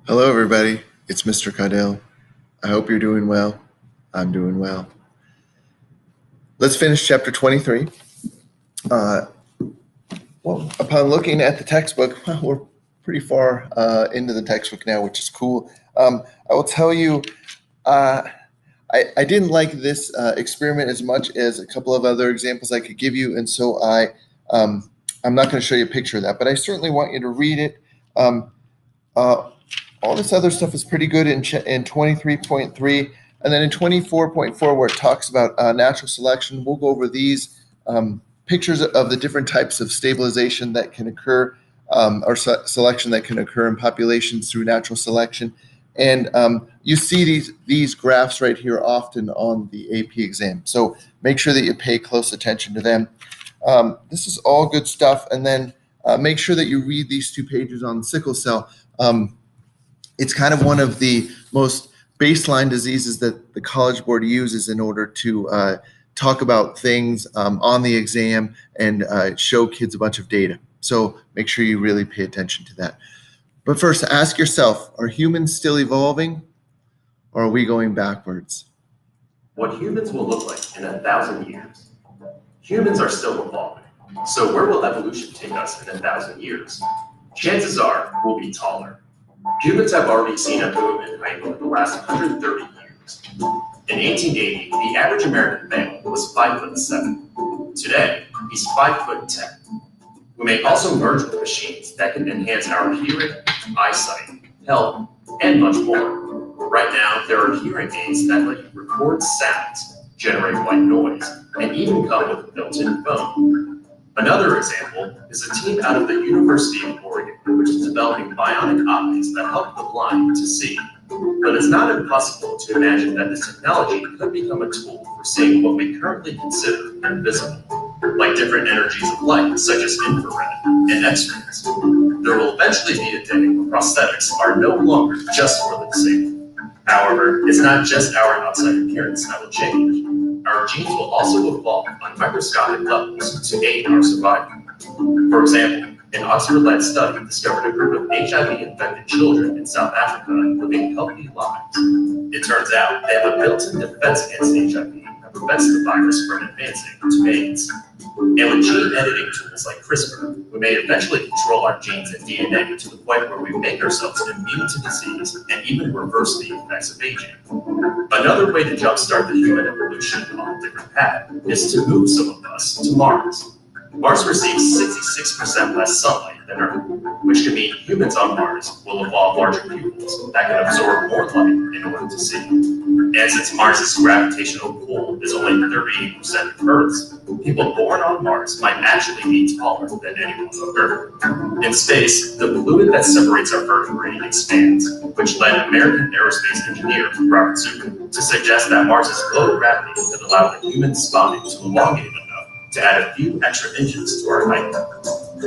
Hello, everybody. It's Mr. Caudell. I hope you're doing well. I'm doing well. Let's finish chapter 23. Uh, well, upon looking at the textbook, well, we're pretty far into the textbook now, which is cool. I will tell you, uh, I didn't like this experiment as much as a couple of other examples I could give you, and so I'm not going to show you a picture of that, but I certainly want you to read it. Um, uh, all this other stuff is pretty good in 23.3. And then in 24.4, where it talks about natural selection, we'll go over these pictures of the different types of stabilization that can occur or selection that can occur in populations through natural selection. And you see these graphs right here often on the AP exam. So make sure that you pay close attention to them. This is all good stuff. And then make sure that you read these 2 pages on sickle cell. It's kind of one of the most baseline diseases that the College Board uses in order to talk about things on the exam and show kids a bunch of data. So make sure you really pay attention to that. But first, ask yourself, are humans still evolving or are we going backwards? What humans will look like in 1,000 years. Humans are still evolving. So where will evolution take us in 1,000 years? Chances are we'll be taller. Humans have already seen a boom in height over the last 130 years. In 1880, the average American male was 5'7". Today, he's 5'10". We may also merge with machines that can enhance our hearing, eyesight, health, and much more. Right now, there are hearing aids that let you record sounds, generate white noise, and even come with a built-in phone. Another example is a team out of the University of Oregon, which is developing bionic optics that help the blind to see. But it's not impossible to imagine that this technology could become a tool for seeing what we currently consider invisible, like different energies of light, such as infrared and X-rays. There will eventually be a day when prosthetics are no longer just for lip sync. However, it's not just our outside appearance that will change. Our genes will also evolve on microscopic levels to aid our survival. For example, an Oxford-led study discovered a group of HIV-infected children in South Africa living healthy lives. It turns out they have a built-in defense against HIV that prevents the virus from advancing to AIDS. And with gene editing tools like CRISPR, we may eventually control our genes and DNA to the point where we make ourselves immune to disease and even reverse the effects of aging. Another way to jumpstart the human evolution on a different path is to move some of us to Mars. Mars receives 66% less sunlight than Earth, which can mean humans on Mars will evolve larger pupils that can absorb more light in order to see. And since Mars's gravitational pull is only 38% of Earth's, people born on Mars might actually be taller than anyone on Earth. In space, the fluid that separates our vertebrae expands, which led American aerospace engineer Robert Zubrin to suggest that Mars's low gravity could allow the human spine to elongate enough to add a few extra inches to our height.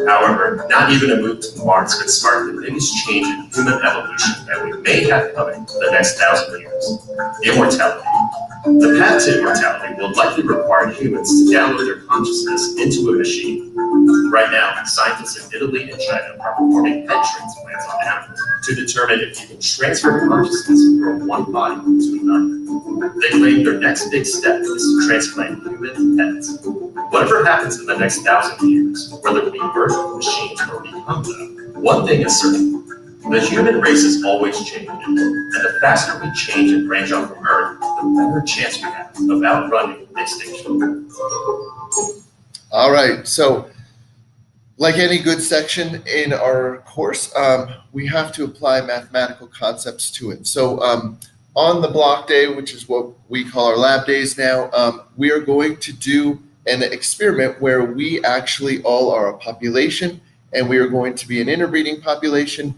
However, not even a move to Mars could spark the biggest change in human evolution that we may have coming in the next 1,000 years: immortality. The path to immortality will likely require humans to download their consciousness into a machine. Right now, scientists in Italy and China are performing head transplants on animals to determine if you can transfer consciousness from one body to another. They claim their next big step is to transplant human heads. Whatever happens in the next 1,000 years, whether we merge with machines or become them, one thing is certain: the human race is always changing, and the faster we change and branch off from Earth, the better chance we have of outrunning extinction. All right. So, like any good section in our course, we have to apply mathematical concepts to it. So, on the block day, which is what we call our lab days now, we are going to do an experiment where we actually all are a population, and we are going to be an interbreeding population,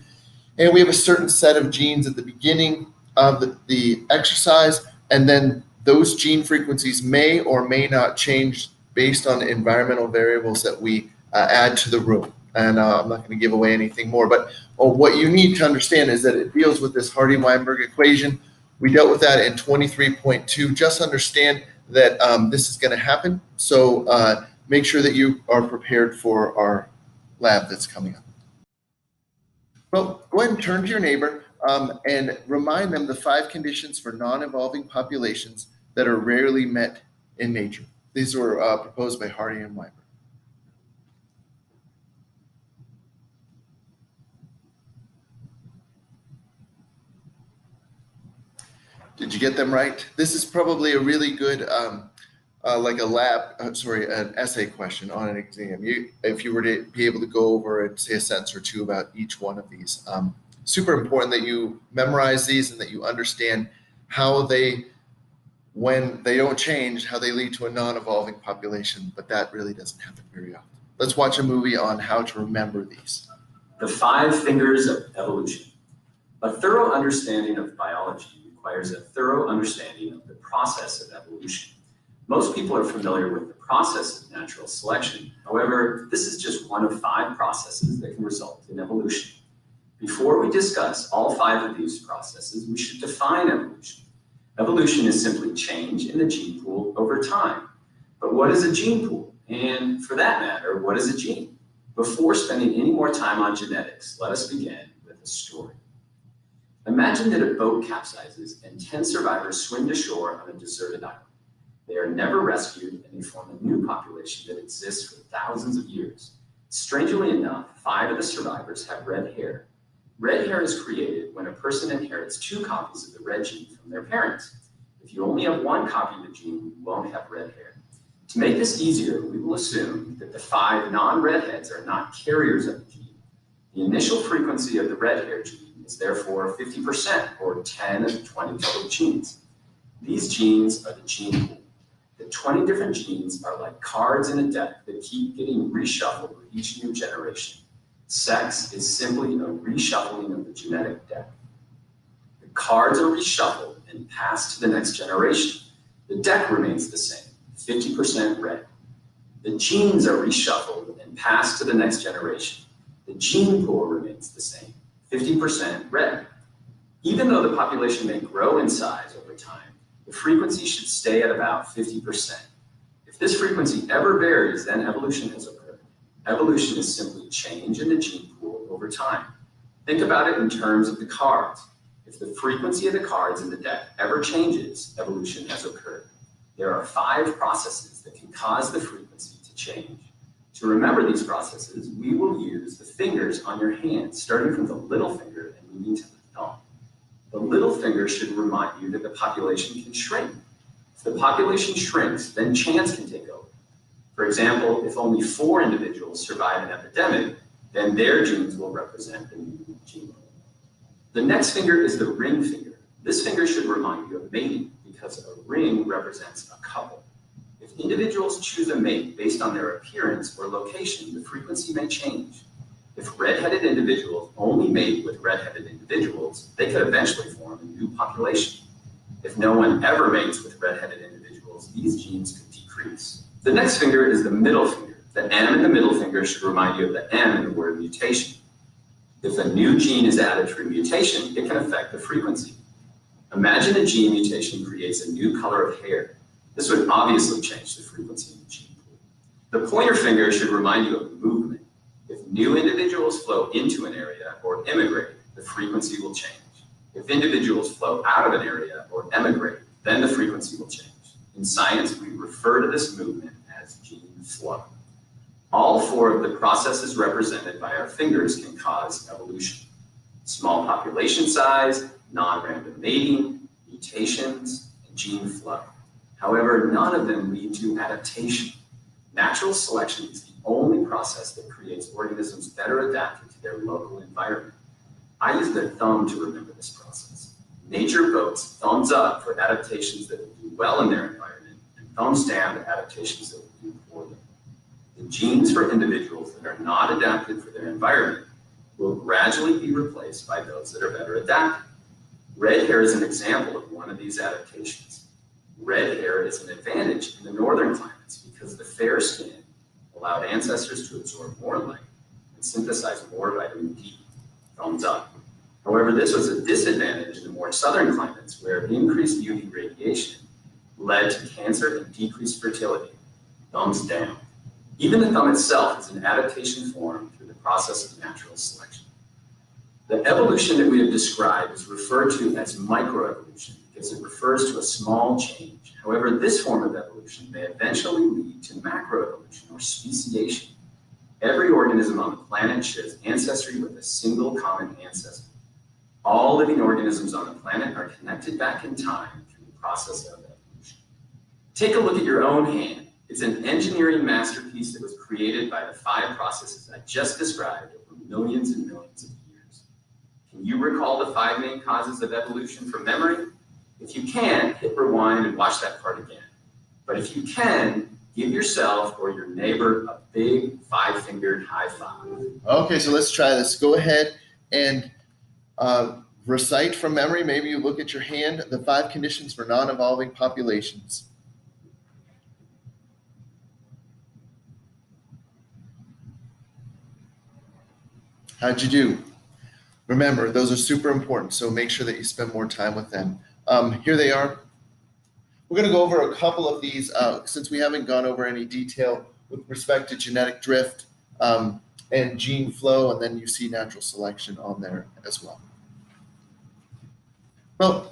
and we have a certain set of genes at the beginning of the exercise, and then those gene frequencies may or may not change based on environmental variables that we add to the room. And I'm not going to give away anything more, but what you need to understand is that it deals with this Hardy-Weinberg equation. We dealt with that in 23.2. Just understand that this is going to happen. So make sure that you are prepared for our lab that's coming up. Well, go ahead and turn to your neighbor. and remind them the 5 conditions for non-evolving populations that are rarely met in nature. These were proposed by Hardy and Weimer. Did you get them right? This is probably a really good, like a an essay question on an exam. If you were to be able to go over and say a sentence or two about each one of these. Super important that you memorize these and that you understand how they, when they don't change, how they lead to a non-evolving population, but that really doesn't happen very often. Let's watch a movie on how to remember these. The 5 fingers of evolution. A thorough understanding of biology requires a thorough understanding of the process of evolution. Most people are familiar with the process of natural selection. However, this is just one of 5 processes that can result in evolution. Before we discuss all 5 of these processes, we should define evolution. Evolution is simply change in the gene pool over time. But what is a gene pool? And for that matter, what is a gene? Before spending any more time on genetics, let us begin with a story. Imagine that a boat capsizes and 10 survivors swim to shore on a deserted island. They are never rescued and they form a new population that exists for thousands of years. Strangely enough, 5 of the survivors have red hair. Red hair is created when a person inherits 2 copies of the red gene from their parents. If you only have 1 copy of the gene, you won't have red hair. To make this easier, we will assume that the 5 non-redheads are not carriers of the gene. The initial frequency of the red hair gene is therefore 50%, or 10 of 20 total genes. These genes are the gene pool. The 20 different genes are like cards in a deck that keep getting reshuffled with each new generation. Sex is simply a reshuffling of the genetic deck. The cards are reshuffled and passed to the next generation. The deck remains the same, 50% red. The genes are reshuffled and passed to the next generation. The gene pool remains the same, 50% red. Even though the population may grow in size over time, the frequency should stay at about 50%. If this frequency ever varies, then evolution has occurred. Evolution is simply change in the gene pool over time. Think about it in terms of the cards. If the frequency of the cards in the deck ever changes, evolution has occurred. There are 5 processes that can cause the frequency to change. To remember these processes, we will use the fingers on your hand, starting from the little finger and moving to the thumb. The little finger should remind you that the population can shrink. If the population shrinks, then chance can take over. For example, if only 4 individuals survive an epidemic, then their genes will represent the new gene pool. The next finger is the ring finger. This finger should remind you of mating because a ring represents a couple. If individuals choose a mate based on their appearance or location, the frequency may change. If red-headed individuals only mate with red-headed individuals, they could eventually form a new population. If no one ever mates with red-headed individuals, these genes could decrease. The next finger is the middle finger. The M in the middle finger should remind you of the M in the word mutation. If a new gene is added through mutation, it can affect the frequency. Imagine a gene mutation creates a new color of hair. This would obviously change the frequency in the gene pool. The pointer finger should remind you of movement. If new individuals flow into an area or immigrate, the frequency will change. If individuals flow out of an area or emigrate, then the frequency will change. In science, we refer to this movement as gene flow. All 4 of the processes represented by our fingers can cause evolution. Small population size, non-random mating, mutations, and gene flow. However, none of them lead to adaptation. Natural selection is the only process that creates organisms better adapted to their local environment. I use the thumb to remember this process. Nature votes thumbs up for adaptations that will do well in their environment, and thumbs down to adaptations that will do poorly. The genes for individuals that are not adapted for their environment will gradually be replaced by those that are better adapted. Red hair is an example of one of these adaptations. Red hair is an advantage in the northern climates because the fair skin allowed ancestors to absorb more light and synthesize more vitamin D. Thumbs up. However, this was a disadvantage in the more southern climates where increased UV radiation led to cancer and decreased fertility. Thumbs down. Even the thumb itself is an adaptation formed through the process of natural selection. The evolution that we have described is referred to as microevolution because it refers to a small change. However, this form of evolution may eventually lead to macroevolution or speciation. Every organism on the planet shares ancestry with a single common ancestor. All living organisms on the planet are connected back in time through the process of evolution. Take a look at your own hand. It's an engineering masterpiece that was created by the 5 processes I just described over millions and millions of years. Can you recall the 5 main causes of evolution from memory? If you can, hit rewind and watch that part again. But if you can, give yourself or your neighbor a big 5-fingered high five. Okay, so let's try this. Go ahead and recite from memory. Maybe you look at your hand, the 5 conditions for non-evolving populations. How'd you do? Remember, those are super important, so make sure that you spend more time with them. Here they are. We're going to go over a couple of these since we haven't gone over any detail with respect to genetic drift and gene flow, and then you see natural selection on there as well. Well,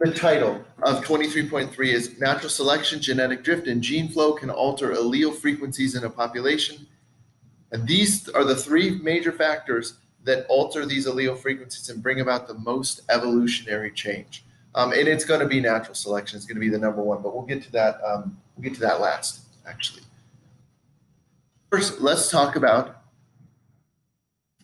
the title of 23.3 is Natural Selection, Genetic Drift, and Gene Flow Can Alter Allele Frequencies in a Population. And these are the 3 major factors that alter these allele frequencies and bring about the most evolutionary change. And it's going to be natural selection. It's going to be the number 1, but we'll get to that. We'll get to that last, actually. First, let's talk about.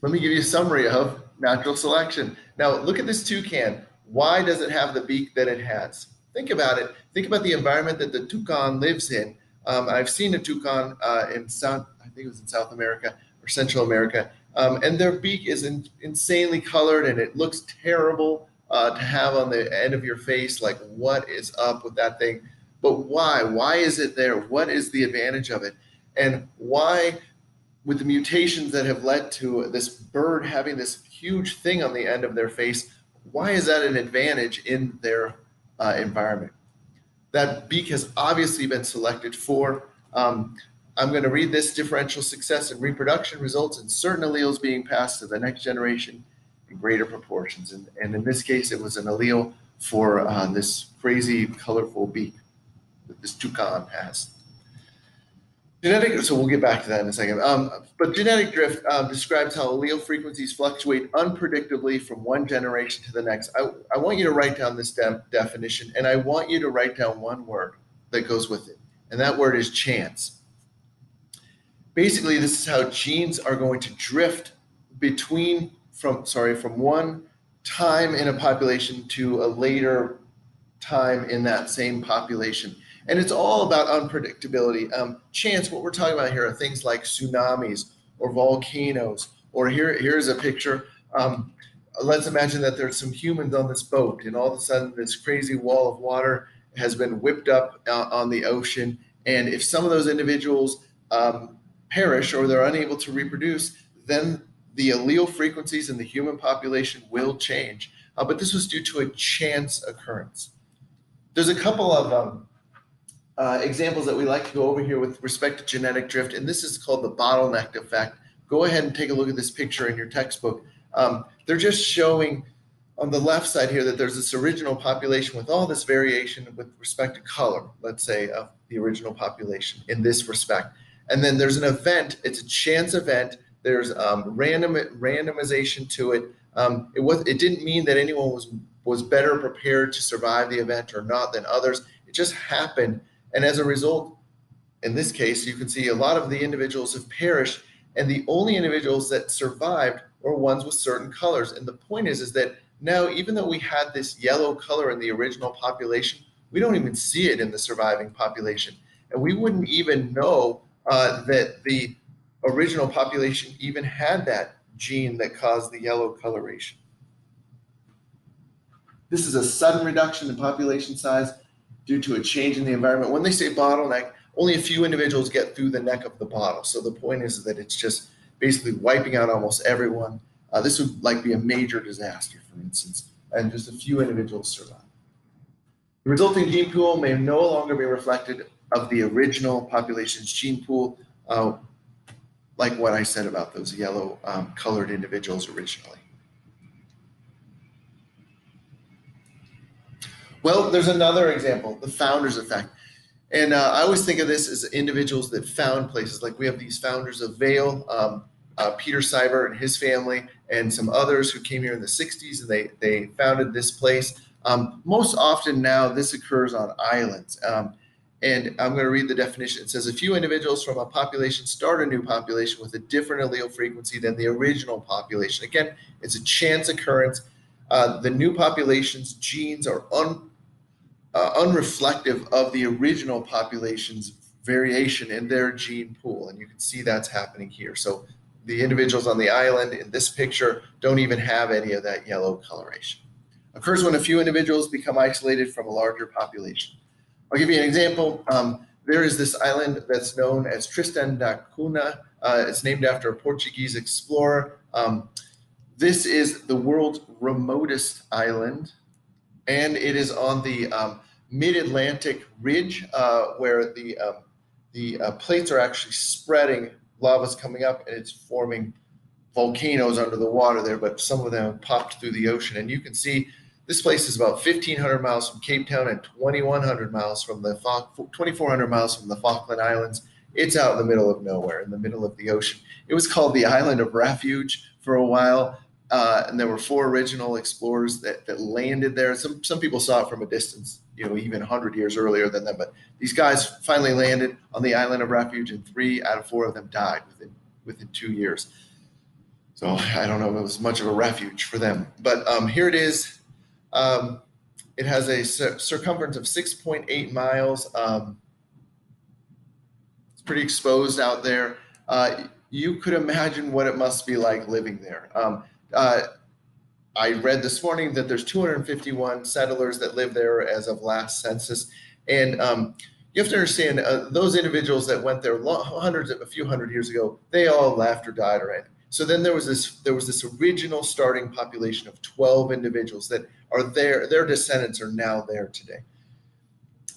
Let me give you a summary of natural selection. Now, look at this toucan. Why does it have the beak that it has? Think about it. Think about the environment that the toucan lives in. I've seen a toucan in I think it was in South America or Central America, and their beak is insanely colored, and it looks terrible to have on the end of your face. Like, what is up with that thing? But why? Why is it there? What is the advantage of it? And why, with the mutations that have led to this bird having this huge thing on the end of their face, why is that an advantage in their environment? That beak has obviously been selected for. I'm going to read this. Differential success in reproduction results in certain alleles being passed to the next generation in greater proportions. And in this case, it was an allele for this crazy, colorful beak that this toucan has. So we'll get back to that in a second. But genetic drift describes how allele frequencies fluctuate unpredictably from one generation to the next. I want you to write down this definition, and I want you to write down one word that goes with it, and that word is chance. Basically, this is how genes are going to drift from one time in a population to a later time in that same population. And it's all about unpredictability. Chance, what we're talking about here are things like tsunamis or volcanoes, or here's a picture. Let's imagine that there's some humans on this boat, and all of a sudden this crazy wall of water has been whipped up on the ocean. And if some of those individuals perish or they're unable to reproduce, then the allele frequencies in the human population will change. But this was due to a chance occurrence. There's a couple of examples that we like to go over here with respect to genetic drift, and this is called the bottleneck effect. Go ahead and take a look at this picture in your textbook. They're just showing on the left side here that there's this original population with all this variation with respect to color, let's say, of the original population in this respect. And then there's an event. It's a chance event. There's randomization to it. It didn't mean that anyone was better prepared to survive the event or not than others. It just happened. And as a result, in this case, you can see a lot of the individuals have perished, and the only individuals that survived were ones with certain colors. And the point is that now, even though we had this yellow color in the original population, we don't even see it in the surviving population. And we wouldn't even know that the original population even had that gene that caused the yellow coloration. This is a sudden reduction in population size due to a change in the environment. When they say bottleneck, only a few individuals get through the neck of the bottle. So the point is that it's just basically wiping out almost everyone. This would be a major disaster, for instance, and just a few individuals survive. The resulting gene pool may no longer be reflected of the original population's gene pool, like what I said about those yellow colored individuals originally. Well, there's another example, the founders effect. And I always think of this as individuals that found places. Like we have these founders of Vail, Peter Seibert and his family, and some others who came here in the 60s, and they founded this place. Most often now, this occurs on islands. And I'm going to read the definition. It says, a few individuals from a population start a new population with a different allele frequency than the original population. Again, it's a chance occurrence. The new population's genes are unreflective of the original population's variation in their gene pool. And you can see that's happening here. So the individuals on the island in this picture don't even have any of that yellow coloration. Occurs when a few individuals become isolated from a larger population. I'll give you an example. There is this island that's known as Tristan da Cunha. It's named after a Portuguese explorer. This is the world's remotest island, and it is on the mid-Atlantic ridge where the plates are actually spreading. Lava's coming up, and it's forming volcanoes under the water there, but some of them have popped through the ocean. And you can see this place is about 1,500 miles from Cape Town and 2,400 miles from the Falkland Islands. It's out in the middle of nowhere, in the middle of the ocean. It was called the Island of Refuge for a while, and there were 4 original explorers that landed there. Some people saw it from a distance, even 100 years earlier than them. But these guys finally landed on the Island of Refuge, and 3 out of 4 of them died within 2 years. So I don't know if it was much of a refuge for them. But here it is. It has a circumference of 6.8 miles. It's pretty exposed out there. You could imagine what it must be like living there. I read this morning that there's 251 settlers that live there as of last census. And you have to understand, those individuals that went there a few hundred years ago, they all left or died already. So then there was this original starting population of 12 individuals that are there. Their descendants are now there today.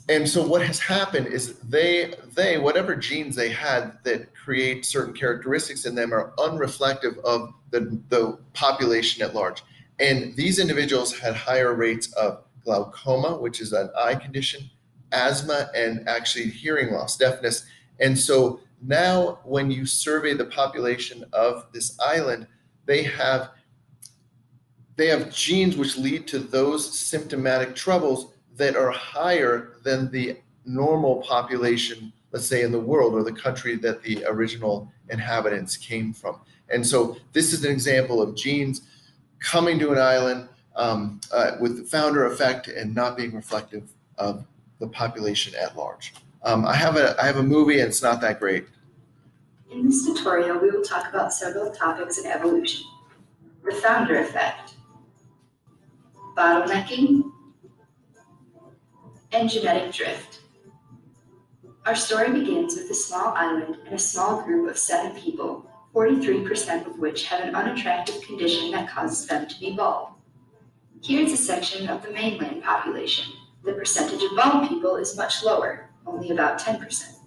And so what has happened is they whatever genes they had that create certain characteristics in them are unreflective of the population at large. And these individuals had higher rates of glaucoma, which is an eye condition, asthma, and actually hearing loss, deafness. And so now when you survey the population of this island, they have genes which lead to those symptomatic troubles that are higher than the normal population, let's say in the world or the country that the original inhabitants came from. And so this is an example of genes coming to an island with the founder effect and not being reflective of the population at large. I have a movie, and it's not that great. In this tutorial, we will talk about several topics in evolution: the founder effect, bottlenecking, and genetic drift. Our story begins with a small island and a small group of 7 people, 43% of which have an unattractive condition that causes them to be bald. Here is a section of the mainland population. The percentage of bald people is much lower, only about 10%.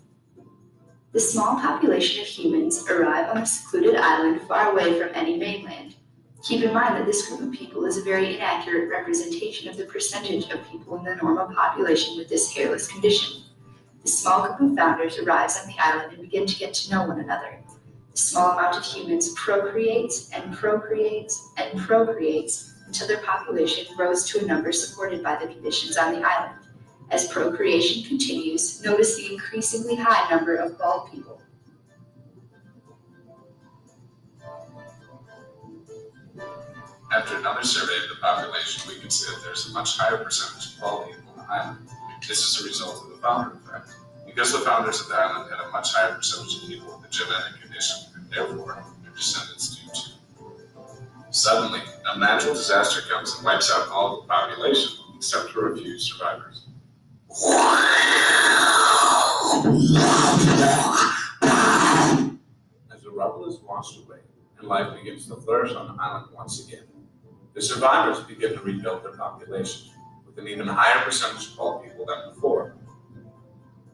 The small population of humans arrive on a secluded island far away from any mainland. Keep in mind that this group of people is a very inaccurate representation of the percentage of people in the normal population with this hairless condition. The small group of founders arrives on the island and begin to get to know one another. The small amount of humans procreates and procreates and procreates until their population grows to a number supported by the conditions on the island. As procreation continues, notice the increasingly high number of bald people. After another survey of the population, we can see that there's a much higher percentage of bald people on the island. This is a result of the founder effect. Because the founders of the island had a much higher percentage of people with the genetic condition, and therefore their descendants do too. Suddenly, a natural disaster comes and wipes out all the population, except for a few survivors. As the rubble is washed away and life begins to flourish on the island once again, the survivors begin to rebuild their population with an even higher percentage of bald people than before.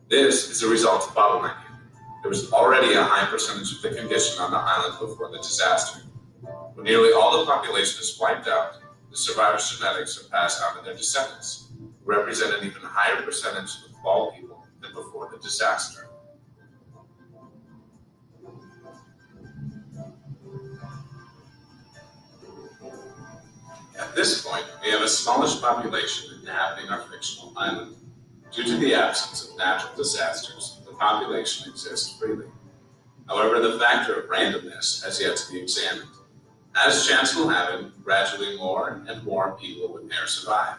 This is a result of bottlenecking. There was already a high percentage of the condition on the island before the disaster. When nearly all the population is wiped out, the survivors' genetics are passed on to their descendants. who represent an even higher percentage of bald people than before the disaster. At this point, we have a smallish population inhabiting our fictional island. Due to the absence of natural disasters, the population exists freely. However, the factor of randomness has yet to be examined. As chance will have it, gradually more and more people with hair survive,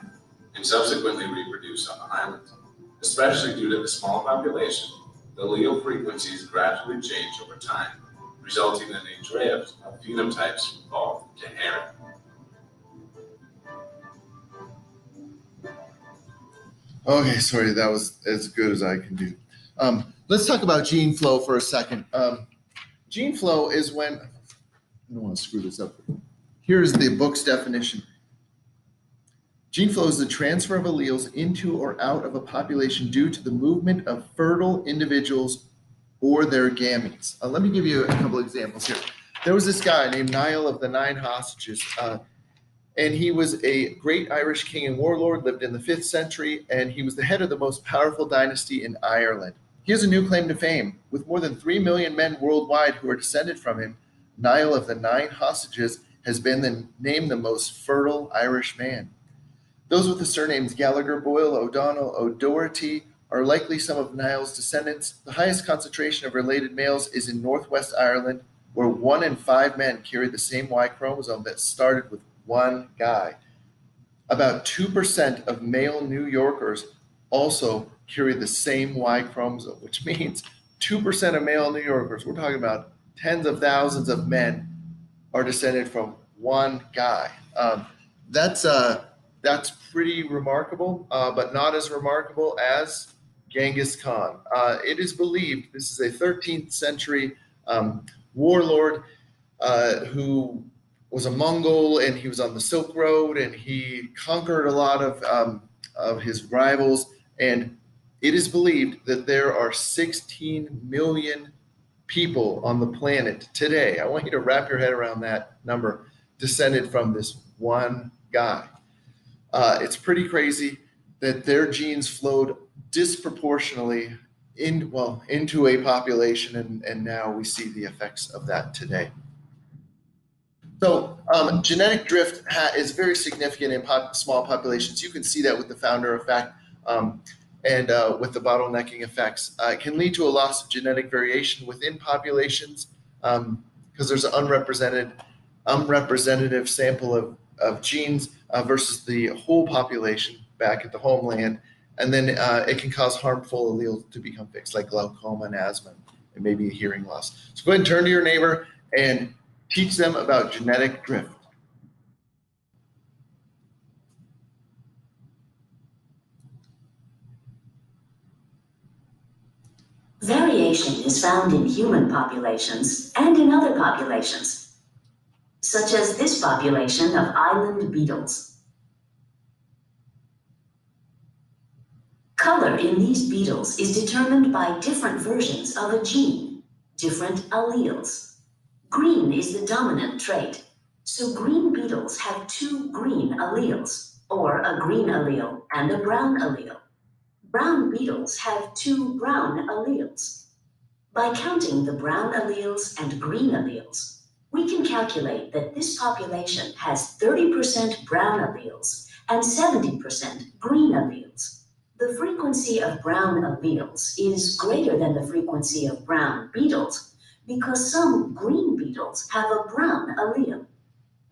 and subsequently reproduce on the island. Especially due to the small population, the allele frequencies gradually change over time, resulting in a drift of phenotypes from bald to hairy. Okay, sorry, that was as good as I can do. Let's talk about gene flow for a second. Gene flow is when, I don't want to screw this up. Here's the book's definition. Gene flow is the transfer of alleles into or out of a population due to the movement of fertile individuals or their gametes. Let me give you a couple examples here. There was this guy named Niall of the Nine Hostages, and he was a great Irish king and warlord, lived in the 5th century, and he was the head of the most powerful dynasty in Ireland. He has a new claim to fame. With more than 3 million men worldwide who are descended from him, Niall of the Nine Hostages has been named the most fertile Irish man. Those with the surnames Gallagher, Boyle, O'Donnell, O'Doherty are likely some of Niall's descendants. The highest concentration of related males is in Northwest Ireland, where 1 in 5 men carry the same Y chromosome that started with one guy. About 2% of male New Yorkers also carry the same Y chromosome, which means 2% of male New Yorkers, we're talking about tens of thousands of men, are descended from one guy. That's pretty remarkable, but not as remarkable as Genghis Khan. It is believed this is a 13th century warlord who was a Mongol, and he was on the Silk Road, and he conquered a lot of his rivals. And it is believed that there are 16 million people on the planet today. I want you to wrap your head around that number, descended from this one guy. It's pretty crazy that their genes flowed disproportionately into a population, and now we see the effects of that today. So genetic drift is very significant in small populations. You can see that with the founder effect and with the bottlenecking effects. It can lead to a loss of genetic variation within populations because there's an unrepresentative sample of genes versus the whole population back at the homeland. And then it can cause harmful alleles to become fixed, like glaucoma and asthma, and maybe a hearing loss. So go ahead and turn to your neighbor and teach them about genetic drift. Variation is found in human populations and in other populations, such as this population of island beetles. Color in these beetles is determined by different versions of a gene, different alleles. Green is the dominant trait, so green beetles have 2 green alleles, or a green allele and a brown allele. Brown beetles have 2 brown alleles. By counting the brown alleles and green alleles, we can calculate that this population has 30% brown alleles and 70% green alleles. The frequency of brown alleles is greater than the frequency of brown beetles because some green beetles have a brown allele.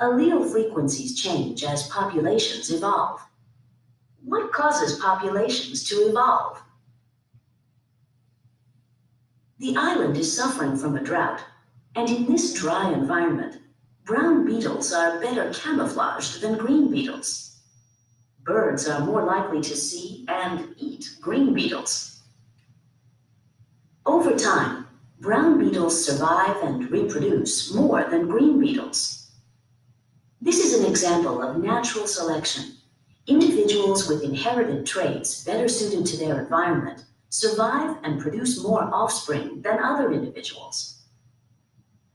Allele frequencies change as populations evolve. What causes populations to evolve? The island is suffering from a drought, and in this dry environment, brown beetles are better camouflaged than green beetles. Birds are more likely to see and eat green beetles. Over time, brown beetles survive and reproduce more than green beetles. This is an example of natural selection. Individuals with inherited traits better suited to their environment survive and produce more offspring than other individuals.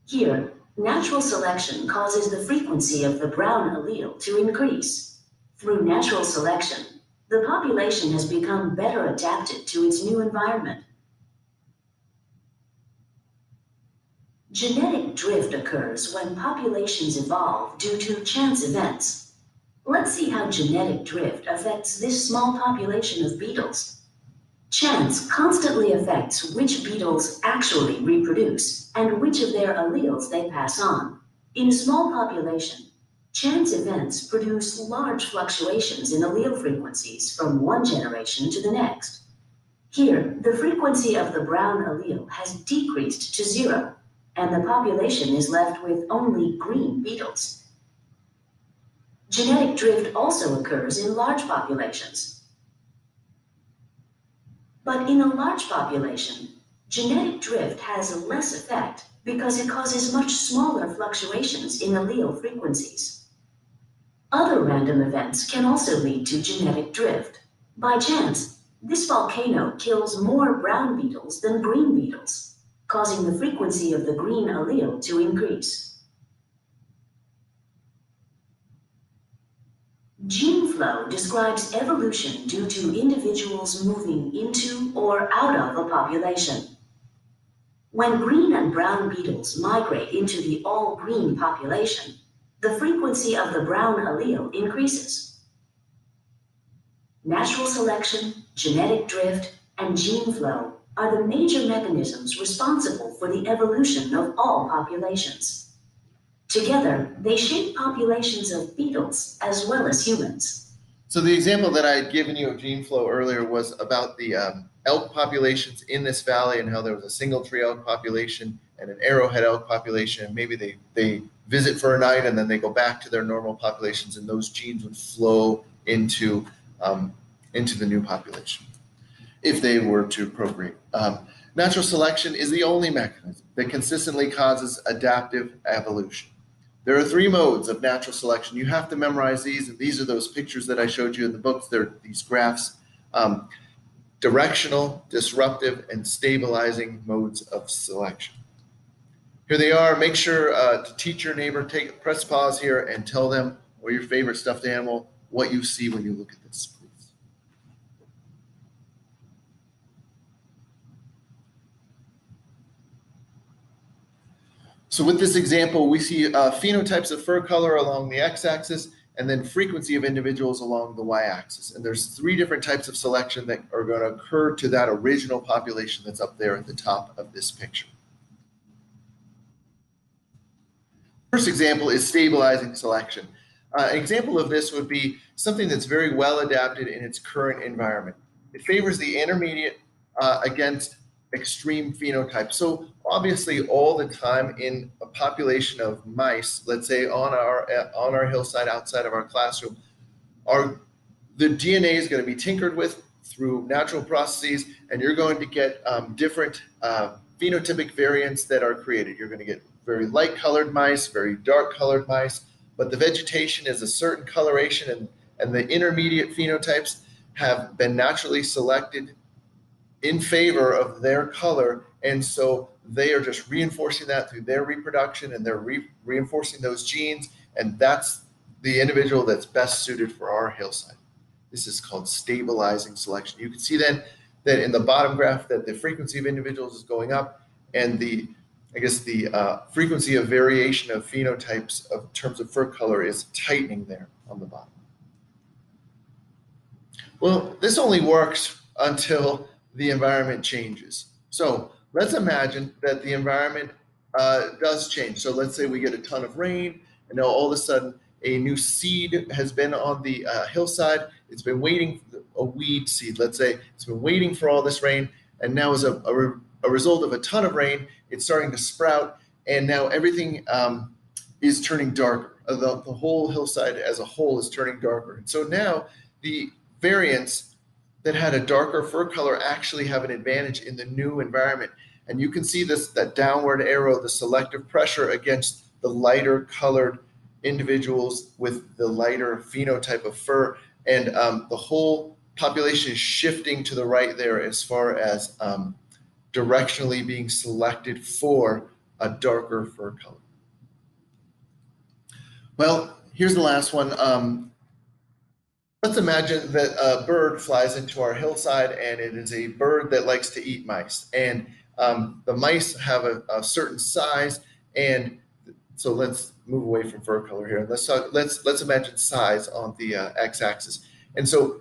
Here, natural selection causes the frequency of the brown allele to increase. Through natural selection, The population has become better adapted to its new environment. Genetic drift occurs when populations evolve due to chance events. Let's see how genetic drift affects this small population of beetles. Chance constantly affects which beetles actually reproduce and which of their alleles they pass on. In a small population, chance events produce large fluctuations in allele frequencies from one generation to the next. Here, the frequency of the brown allele has decreased to 0, and the population is left with only green beetles. Genetic drift also occurs in large populations. But in a large population, genetic drift has less effect because it causes much smaller fluctuations in allele frequencies. Other random events can also lead to genetic drift. By chance, this volcano kills more brown beetles than green beetles, causing the frequency of the green allele to increase. Gene flow describes evolution due to individuals moving into or out of a population. When green and brown beetles migrate into the all-green population, the frequency of the brown allele increases. Natural selection, genetic drift, and gene flow are the major mechanisms responsible for the evolution of all populations. Together, they shape populations of beetles as well as humans. So the example that I had given you of gene flow earlier was about the elk populations in this valley and how there was a single tree elk population and an arrowhead elk population. And maybe they visit for a night and then they go back to their normal populations, and those genes would flow into the new population if they were to procreate. Natural selection is the only mechanism that consistently causes adaptive evolution. There are 3 modes of natural selection. You have to memorize these, and these are those pictures that I showed you in the books. They're these graphs. Directional, disruptive, and stabilizing modes of selection. Here they are. Make sure to teach your neighbor, press pause here and tell them, or your favorite stuffed animal, what you see when you look at this, please. So with this example, we see phenotypes of fur color along the x-axis and then frequency of individuals along the y-axis. And there's 3 different types of selection that are going to occur to that original population that's up there at the top of this picture. First example is stabilizing selection. An example of this would be something that's very well adapted in its current environment. It favors the intermediate against extreme phenotype. So obviously all the time in a population of mice, let's say on our hillside outside of our classroom, the DNA is going to be tinkered with through natural processes, and you're going to get different phenotypic variants that are created. You're going to get very light colored mice, very dark colored mice, but the vegetation is a certain coloration, and the intermediate phenotypes have been naturally selected in favor of their color, and so they are just reinforcing that through their reproduction, and they're reinforcing those genes, and that's the individual that's best suited for our hillside. This is called stabilizing selection. You can see then that in the bottom graph that the frequency of individuals is going up, and the frequency of variation of phenotypes in terms of fur color is tightening there on the bottom. Well, this only works until the environment changes. So let's imagine that the environment does change. So let's say we get a ton of rain, and now all of a sudden a new seed has been on the hillside. It's been waiting, a weed seed, let's say, it's been waiting for all this rain, and now as a result of a ton of rain, it's starting to sprout, and now everything is turning darker. The whole hillside as a whole is turning darker. And so now the variants that had a darker fur color actually have an advantage in the new environment. And you can see that downward arrow, the selective pressure against the lighter colored individuals with the lighter phenotype of fur. And the whole population is shifting to the right there as far as directionally being selected for a darker fur color. Well, here's the last one. Let's imagine that a bird flies into our hillside, and it is a bird that likes to eat mice. And the mice have a certain size, and so let's move away from fur color here. Let's imagine size on the x-axis. And so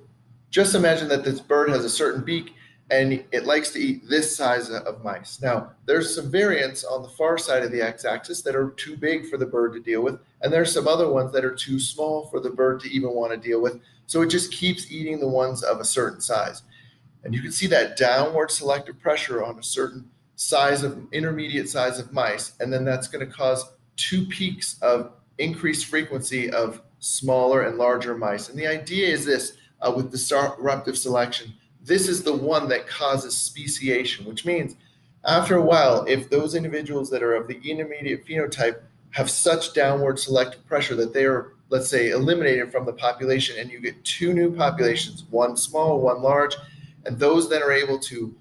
just imagine that this bird has a certain beak, and it likes to eat this size of mice. Now, there's some variants on the far side of the x-axis that are too big for the bird to deal with, and there's some other ones that are too small for the bird to even want to deal with. So it just keeps eating the ones of a certain size. And you can see that downward selective pressure on a certain size of intermediate size of mice, and then that's going to cause two peaks of increased frequency of smaller and larger mice. And the idea is this, with disruptive selection, this is the one that causes speciation, which means after a while, if those individuals that are of the intermediate phenotype have such downward selective pressure that they are, let's say, eliminated from the population, and you get two new populations, one small, one large, and those that are able to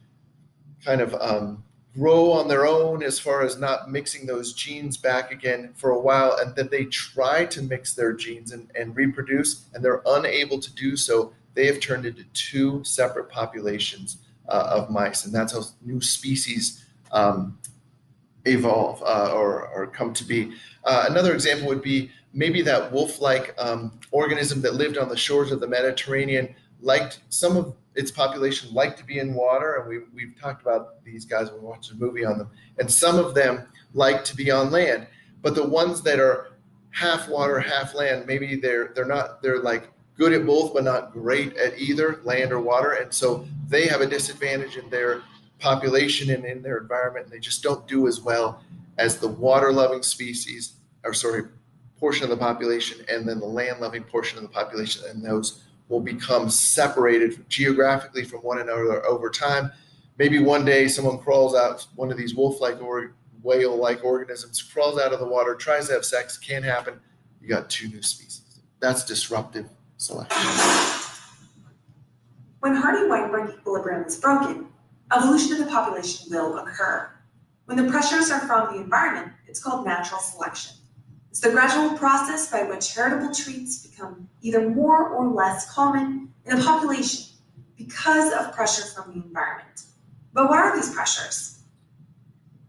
kind of grow on their own as far as not mixing those genes back again for a while, and then they try to mix their genes and reproduce, and they're unable to do so, they have turned into two separate populations of mice, and that's how new species evolve or come to be. Another example would be maybe that wolf-like organism that lived on the shores of the Mediterranean, some of its population liked to be in water, and we've talked about these guys when we watched a movie on them, and some of them like to be on land, but the ones that are half water, half land, maybe they're like good at both, but not great at either land or water. And so they have a disadvantage in their population and in their environment. And they just don't do as well as the water loving portion of the population, and then the land loving portion of the population. And those will become separated geographically from one another over time. Maybe one day someone crawls out, one of these wolf-like or whale-like organisms crawls out of the water, tries to have sex, can't happen. You got two new species. That's disruptive selection. When Hardy-Weinberg equilibrium is broken, evolution of the population will occur. When the pressures are from the environment, it's called natural selection. It's the gradual process by which heritable traits become either more or less common in a population because of pressure from the environment. But what are these pressures?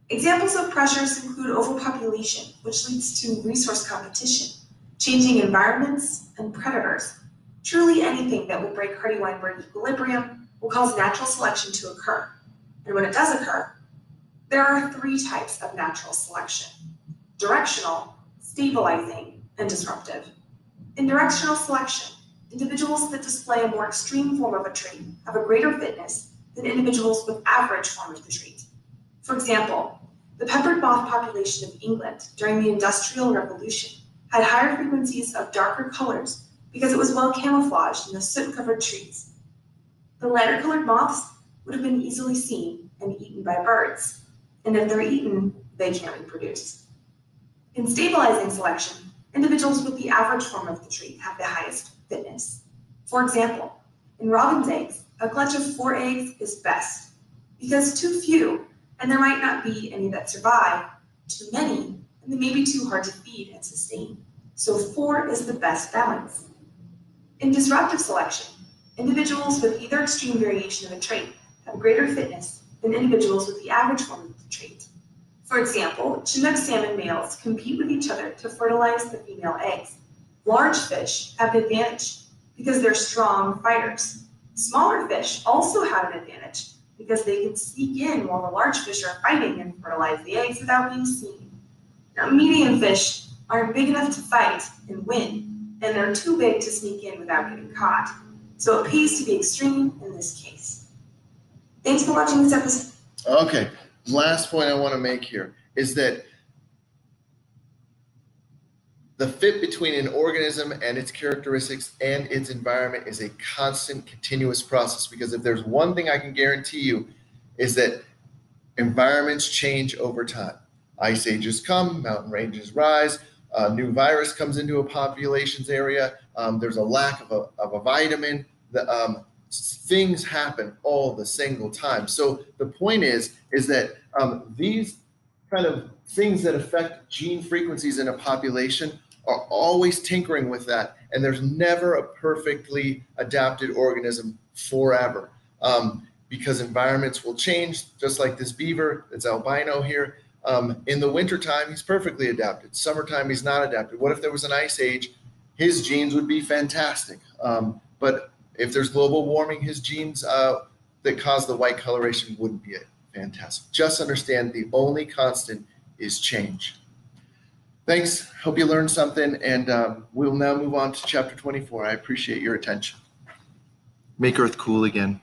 Examples of pressures include overpopulation, which leads to resource competition, changing environments, and predators. Truly anything that will break Hardy-Weinberg equilibrium will cause natural selection to occur. And when it does occur, there are three types of natural selection: directional, stabilizing, and disruptive. In directional selection, individuals that display a more extreme form of a trait have a greater fitness than individuals with average form of the trait. For example, the peppered moth population of England during the Industrial Revolution had higher frequencies of darker colors because it was well camouflaged in the soot-covered trees. The lighter colored moths would have been easily seen and eaten by birds, and if they're eaten, they can't reproduce. In stabilizing selection, individuals with the average form of the trait have the highest fitness. For example, in robin's eggs, a clutch of 4 eggs is best, because too few, and there might not be any that survive, too many, and they may be too hard to feed and sustain. So 4 is the best balance. In disruptive selection, individuals with either extreme variation of a trait have greater fitness than individuals with the average form of the trait. For example, Chinook salmon males compete with each other to fertilize the female eggs. Large fish have an advantage because they're strong fighters. Smaller fish also have an advantage because they can sneak in while the large fish are fighting and fertilize the eggs without being seen. Now, medium fish aren't big enough to fight and win, and they're too big to sneak in without getting caught. So it pays to be extreme in this case. Thanks for watching this episode. Okay, last point I want to make here is that the fit between an organism and its characteristics and its environment is a constant, continuous process, because if there's one thing I can guarantee you is that environments change over time. Ice ages come, mountain ranges rise, a new virus comes into a population's area, there's a lack of a vitamin, things happen all the single time. So the point is that these kind of things that affect gene frequencies in a population are always tinkering with that, and there's never a perfectly adapted organism forever, because environments will change, just like this beaver that's albino here. In the wintertime, he's perfectly adapted. Summertime, he's not adapted. What if there was an ice age? His genes would be fantastic. But if there's global warming, his genes that cause the white coloration wouldn't be fantastic. Just understand the only constant is change. Thanks. Hope you learned something, and we'll now move on to chapter 24. I appreciate your attention. Make Earth cool again.